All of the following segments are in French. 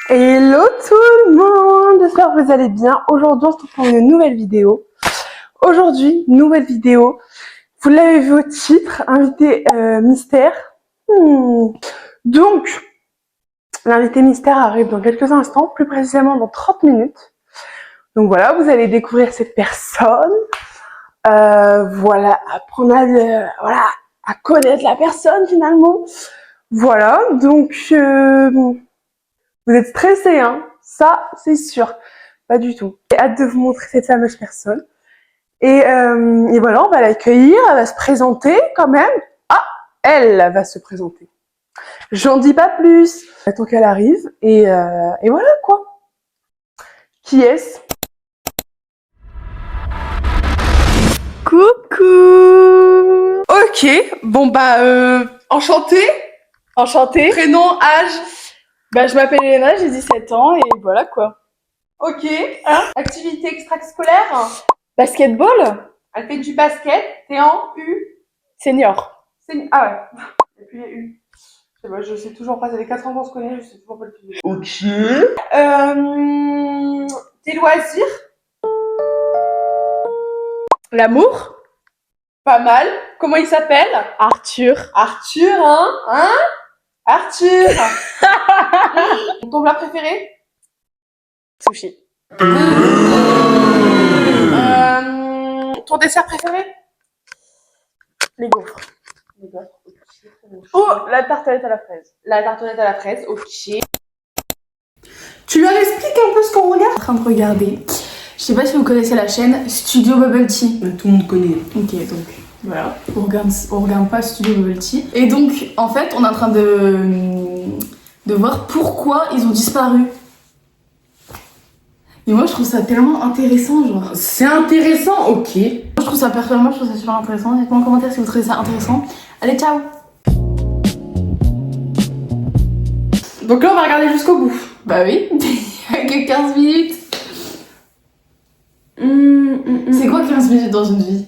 Hello tout le monde, j'espère que vous allez bien. Aujourd'hui on se retrouve pour une nouvelle vidéo. Aujourd'hui, nouvelle vidéo. Vous l'avez vu au titre, invité mystère. Donc, l'invité mystère arrive dans quelques instants, plus précisément dans 30 minutes. Donc voilà, vous allez découvrir cette personne. Voilà, apprendre à connaître la personne finalement. Voilà, donc vous êtes stressés, hein, ça c'est sûr. Pas du tout. J'ai hâte de vous montrer cette fameuse personne. Et voilà, on va l'accueillir, elle va se présenter quand même. Ah, elle va se présenter. J'en dis pas plus. Attends qu'elle arrive et voilà quoi. Qui est-ce? Coucou. Ok, bon enchantée. Enchantée. Prénom, âge? Je m'appelle Elena, j'ai 17 ans et voilà quoi. Ok. Activité extrascolaire? Basketball? Elle fait du basket. T'es en U? Senior. Ah ouais. Et puis il y a U. Je sais toujours pas, ça fait 4 ans qu'on se connaît, je sais toujours pas le plus. Ok. Tes loisirs? L'amour? Pas mal. Comment il s'appelle? Arthur. Arthur, hein? Arthur. Ton plat préféré? Sushi. Ton dessert préféré? Les gaufres. Les gaufres, ok. Oh, la tartelette à la fraise. La tartelette à la fraise, ok. Tu leur expliques un peu ce qu'on regarde? En train de regarder. Je sais pas si vous connaissez la chaîne Studio Bubble Tea. Tout le monde connaît. Ok, donc voilà. On regarde pas Studio Bubble Tea. Et donc, en fait, on est en train de voir pourquoi ils ont disparu. Et moi, je trouve ça tellement intéressant, genre. C'est intéressant, ok. Moi, je trouve ça personnellement, je trouve ça super intéressant. Dites-moi en commentaire si vous trouvez ça intéressant. Allez, ciao! Donc là, on va regarder jusqu'au bout. Bah oui, il y a que 15 minutes. C'est quoi 15 minutes dans une vie?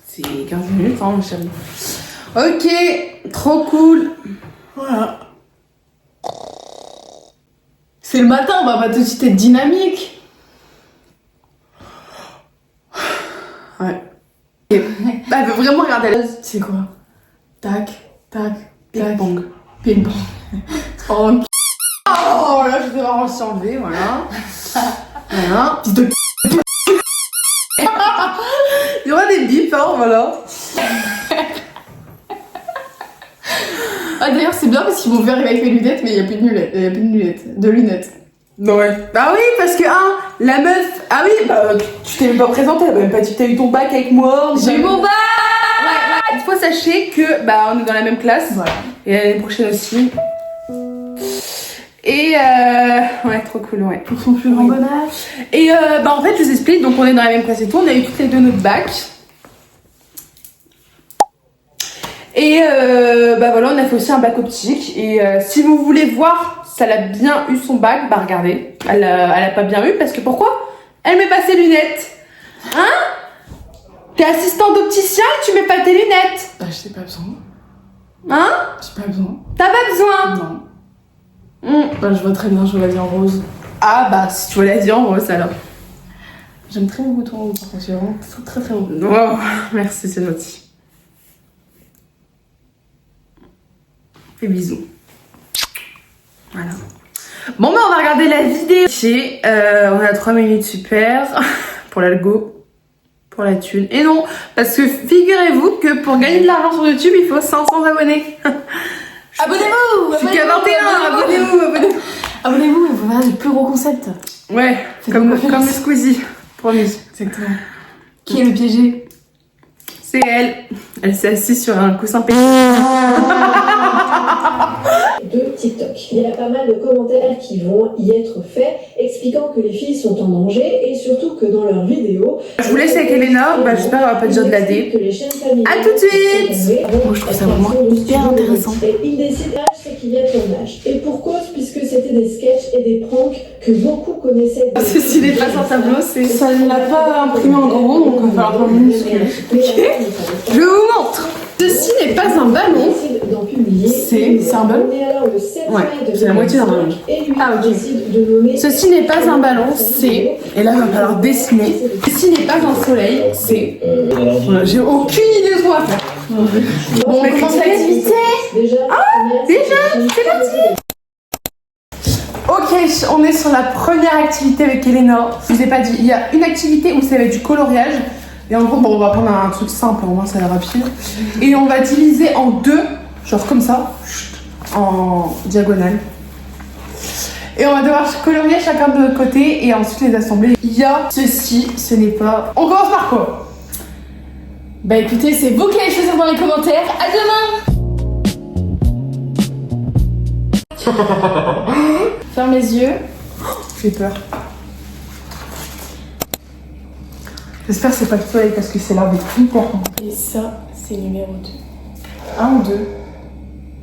C'est 15 minutes, hein, ma chérie. Ok, trop cool. Voilà. C'est le matin, on va pas tout de suite être dynamique. Ouais. Elle veut vraiment regarder la... C'est quoi? Tac, tac, Ping tac. pong. Ping pong. Oh là, je vais vraiment s'enlever, voilà. Voilà. Fils de... Il y aura des bips, hein, voilà. Ah d'ailleurs, c'est bien parce qu'ils m'ont vu arriver avec mes lunettes, mais il y a plus de lunettes. Il y a plus de lunettes. Ouais. Bah oui, parce que, la meuf... Ah oui, tu t'es même pas présentée, elle a même pas dit que t'as eu ton bac avec moi. J'ai eu mon bac. Ouais. Il faut sachez que, on est dans la même classe. Voilà. Et l'année prochaine aussi. Et ouais, trop cool, ouais. Pour son plus grand bonheur. Et en fait, je vous explique, donc on est dans la même classe et tout, on a eu toutes les deux notre bac. Et voilà, on a fait aussi un bac optique. Et si vous voulez voir si elle a bien eu son bac, regardez. Elle a pas bien eu, parce que pourquoi? Elle met pas ses lunettes. Hein? T'es assistant d'opticien et tu mets pas tes lunettes. J'ai pas besoin. Hein? J'ai pas besoin. T'as pas besoin? Non. Je vois très bien, je vois la vie en rose. Ah si tu vois la vie en rose alors. J'aime très beaucoup ton rose, par contre, c'est vraiment très très beau. Oh, merci, c'est gentil. Et bisous. Voilà. Bon, on va regarder la vidéo. On a 3 minutes, super. Pour l'algo, pour la thune. Et non, parce que figurez-vous que pour gagner de l'argent sur YouTube, il faut 500 abonnés. Abonnez-vous! Je suis qu'à 21, abonnez-vous. Abonnez-vous, et vous verrez le plus gros concept. Ouais, comme le Squeezie, promis. Exactement. Qui est le piégé? C'est elle. Elle s'est assise sur un coussin de TikTok. Il y a pas mal de commentaires qui vont y être faits expliquant que les filles sont en danger et surtout que dans leurs vidéos... Je vous laisse avec Elena, j'espère qu'elle va pas déjà de la D. A tout de suite. Moi je trouve ça vraiment hyper intéressant. Et il décide c'est qu'il y a tournage. Et pour cause, puisque c'était des sketchs et des pranks que beaucoup connaissaient... Ceci n'est pas un tableau, c'est... Ça ne l'a pas imprimé en grand, donc il va falloir faire minuscule. Ok. Je vous montre. Je Ceci n'est pas un ballon. C'est un ballon. Ouais, c'est la moitié d'un ballon. Ah ok. Ceci n'est pas un ballon, c'est... Et là, il va falloir dessiner. Ceci n'est pas un soleil, c'est... Voilà, j'ai aucune idée de ce qu'on va faire. Bon, on commence l'activité. Déjà, c'est parti. Ok, on est sur la première activité avec Elena. Je vous ai pas dit, il y a une activité où ça va être du coloriage. Et en gros, bon, on va prendre un truc simple, au moins ça a l'air rapide. Et on va diviser en deux, genre comme ça, en diagonale. Et on va devoir colorier chacun de notre côté et ensuite les assembler. Il y a ceci, ce n'est pas... On commence par quoi? Bah écoutez, c'est vous qui allez choisir dans les commentaires. À demain. Ferme les yeux. J'ai peur. J'espère que c'est pas le soleil parce que c'est là avec hyper. Et ça, c'est numéro 2. 1 ou 2?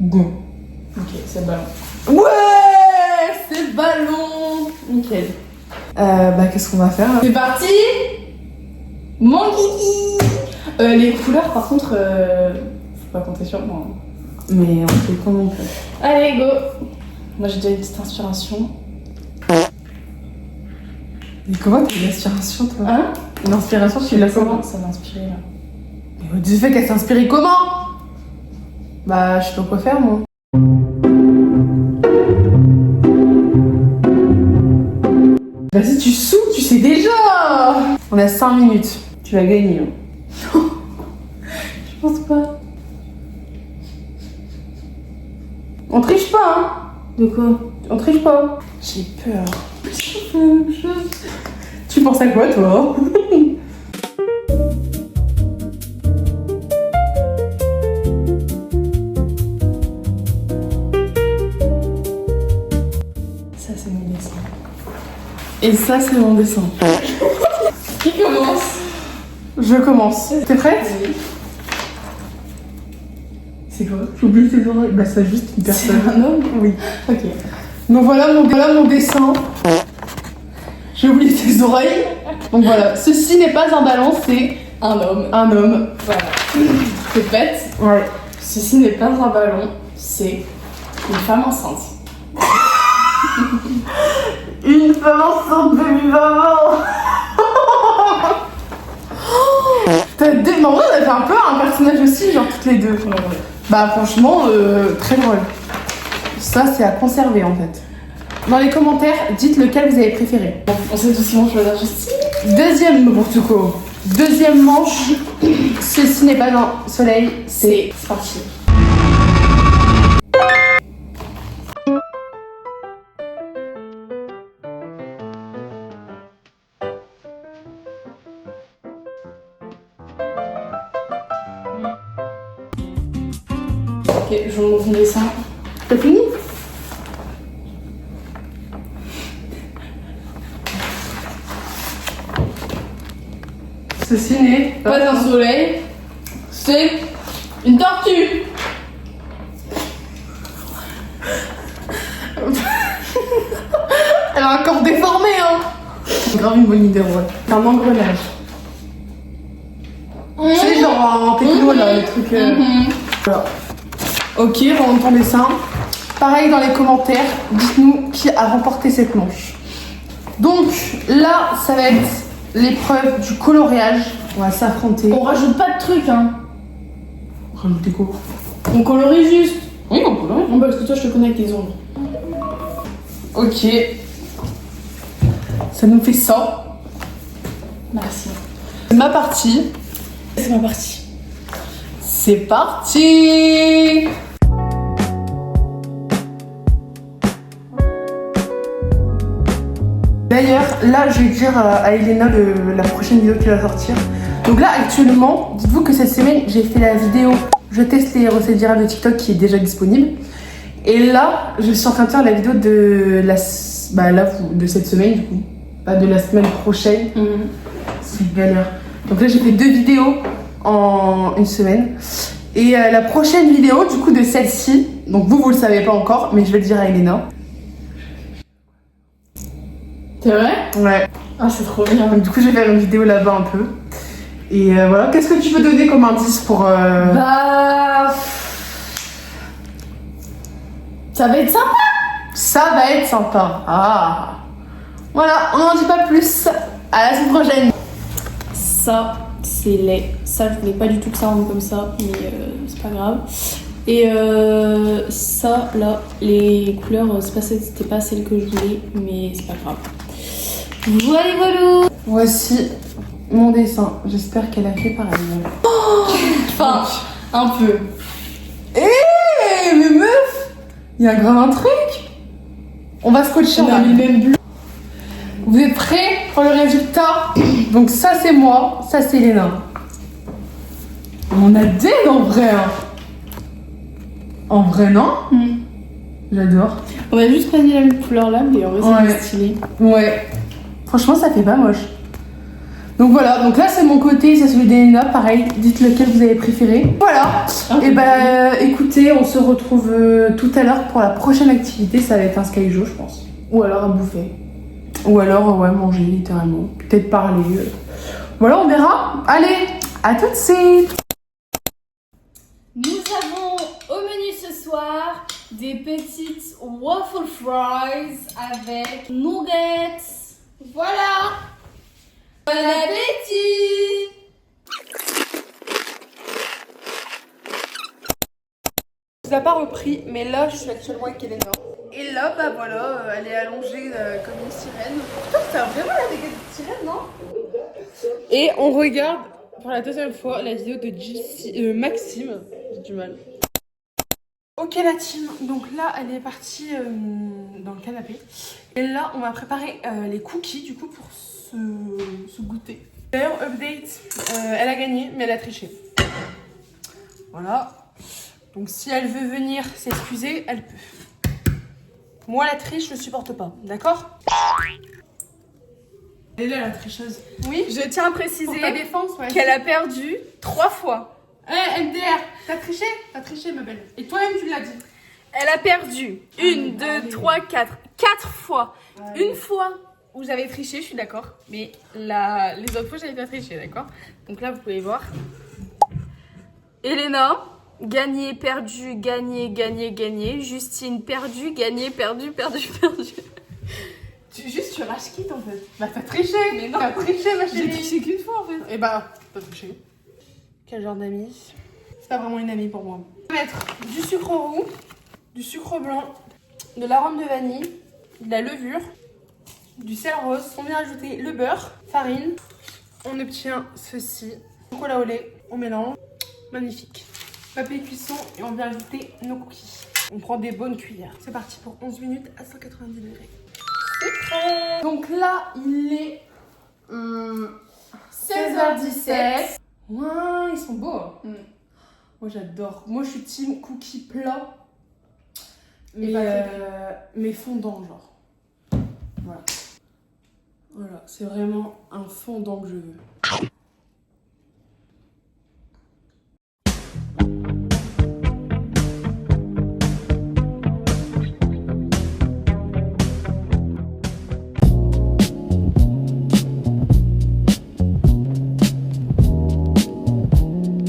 2. Ok, c'est le ballon. Ouais, c'est le ballon. Nickel. Bah qu'est-ce qu'on va faire là? C'est parti. Mon kiki. Les couleurs, par contre, faut pas compter sur moi. Mais on fait comme on peut. Allez, go. Moi, j'ai déjà une petite inspiration. Mais comment t'as une inspiration toi? Hein? Une inspiration, tu l'as comment? Ça m'a inspiré là. Mais du fait qu'elle s'est inspirée comment? Bah je sais pas quoi faire moi. Vas-y tu saoules, tu sais déjà. On a 5 minutes. Tu vas gagner. Hein. Je pense pas. On triche pas hein. De quoi? On triche pas. J'ai peur. Tu penses à quoi toi? Ça, c'est mon dessin. Et ça c'est mon dessin. Qui commence? Je commence. T'es prête? Oui. C'est quoi? J'oublie tes oreilles. Bah c'est juste une personne. C'est un homme? Oui. Ok. Donc voilà mon dessin. J'ai oublié tes oreilles. Donc voilà, ceci n'est pas un ballon, c'est Un homme. un homme. Voilà. T'es prête? Ouais. Ceci n'est pas un ballon, c'est une femme enceinte. Une femme enceinte de maman. Mais en vrai, on a fait un peu un personnage aussi, genre toutes les deux. Ouais. Bah franchement, très drôle. Ça, c'est à conserver en fait. Dans les commentaires, dites lequel vous avez préféré. On sait doucement choisir juste. Deuxième n'importe quoi. Deuxième manche. Ceci n'est pas un soleil, c'est... C'est parti. Ok, je vous montre mon dessin. T'as fini? Ceci n'est Pas un soleil, c'est une tortue. Elle a un corps déformé, hein. C'est grave une bonne idée, ouais. C'est un engrenage. C'est genre en techno, là, le truc... Voilà. Ok, on ton dessin. Pareil dans les commentaires, dites-nous qui a remporté cette manche. Donc là, ça va être l'épreuve du coloriage. On va s'affronter. On rajoute pas de trucs, hein. Rajouter quoi? On colorie juste. Oui, on colorie. Non, parce que toi, je te connais avec tes ombres. Ok. Ça nous fait ça. Merci. C'est ma partie. C'est ma partie. C'est parti. D'ailleurs, là, je vais dire à Elena la prochaine vidéo qui va sortir. Donc là, actuellement, dites-vous que cette semaine, j'ai fait la vidéo « Je teste les recettes virales de TikTok » qui est déjà disponible. Et là, je suis en train de faire la vidéo de de cette semaine, du coup. Pas de la semaine prochaine. C'est galère. Donc là, j'ai fait 2 vidéos en une semaine. Et la prochaine vidéo, du coup, de celle-ci, donc vous le savez pas encore, mais je vais le dire à Elena. C'est vrai? Ouais. Ah, c'est trop bien. Donc du coup, je vais faire une vidéo là-bas un peu. Et voilà, qu'est-ce que tu peux donner comme indice pour... Bah... Ça va être sympa. Ça va être sympa. Ah. Voilà, on n'en dit pas plus. À la semaine prochaine. Ça, c'est laid. Ça, je voulais pas du tout que ça rentre comme ça, mais c'est pas grave. Et ça, là, les couleurs, c'était pas celle que je voulais, mais c'est pas grave. Voilà, voilà. Voici mon dessin. J'espère qu'elle a fait pareil. Enfin, un peu. Eh, mais meuf, il y a grave un truc. On va scotcher. On a mis le même bleu. Vous êtes prêts pour le résultat? Donc ça c'est moi, ça c'est Léna. On a des en vrai. Hein. En vrai non? J'adore. On a juste pas mis la même couleur là, mais en vrai c'est stylé. Ouais. Franchement ça fait pas moche. Donc voilà, donc là c'est mon côté, c'est celui d'Elena, pareil, dites lequel vous avez préféré. Voilà, et bah écoutez, on se retrouve tout à l'heure pour la prochaine activité, ça va être un skyjo je pense. Ou alors à bouffer. Ou alors, ouais, manger littéralement, peut-être parler. Voilà, on verra. Allez, à tout de suite. Nous avons au menu ce soir des petites waffle fries avec nuggets. Voilà. Bon appétit. Je l'ai pas repris, mais là, je suis actuellement avec Elena. Et là, bah voilà, elle est allongée comme une sirène. Putain, t'as vraiment la dégâts de sirène, non? Et on regarde pour la deuxième fois la vidéo de Maxime. J'ai du mal. Ok la team, donc là elle est partie dans le canapé. Et là on va préparer les cookies du coup pour se goûter. D'ailleurs update, elle a gagné mais elle a triché. Voilà. Donc si elle veut venir s'excuser, elle peut. Moi la triche je supporte pas, d'accord? Elle est là la tricheuse. Oui. Je tiens à préciser Pour ta défense, ouais. qu'elle a perdu 3 fois. MDR, t'as triché? T'as triché ma belle. Et toi-même tu l'as dit. Elle a perdu 1, 2, 3, 4. 4 fois. Une fois où j'avais triché, je suis d'accord. Mais les autres fois, j'avais pas triché, d'accord? Donc là, vous pouvez voir. Elena, gagné, perdu, gagné, gagné, gagné. Justine, perdu, gagné, perdu, perdu, perdu. Tu rage quitte en fait. Bah t'as triché. Mais non. T'as triché ma chérie. J'ai triché qu'une fois en fait. Et bah, t'as triché. Quel genre d'amie? C'est pas vraiment une amie pour moi. On va mettre du sucre roux, du sucre blanc, de l'arôme de vanille, de la levure, du sel rose. On vient ajouter le beurre, farine. On obtient ceci. Chocolat au lait, on mélange. Magnifique. Papier cuisson et on vient ajouter nos cookies. On prend des bonnes cuillères. C'est parti pour 11 minutes à 190 degrés. C'est prêt. Donc là, il est 16h17. Ouais, ils sont beaux. Hein. Moi, j'adore. Moi, je suis team cookie plat. Mais fondant, genre. Voilà. Voilà, c'est vraiment un fondant que je veux.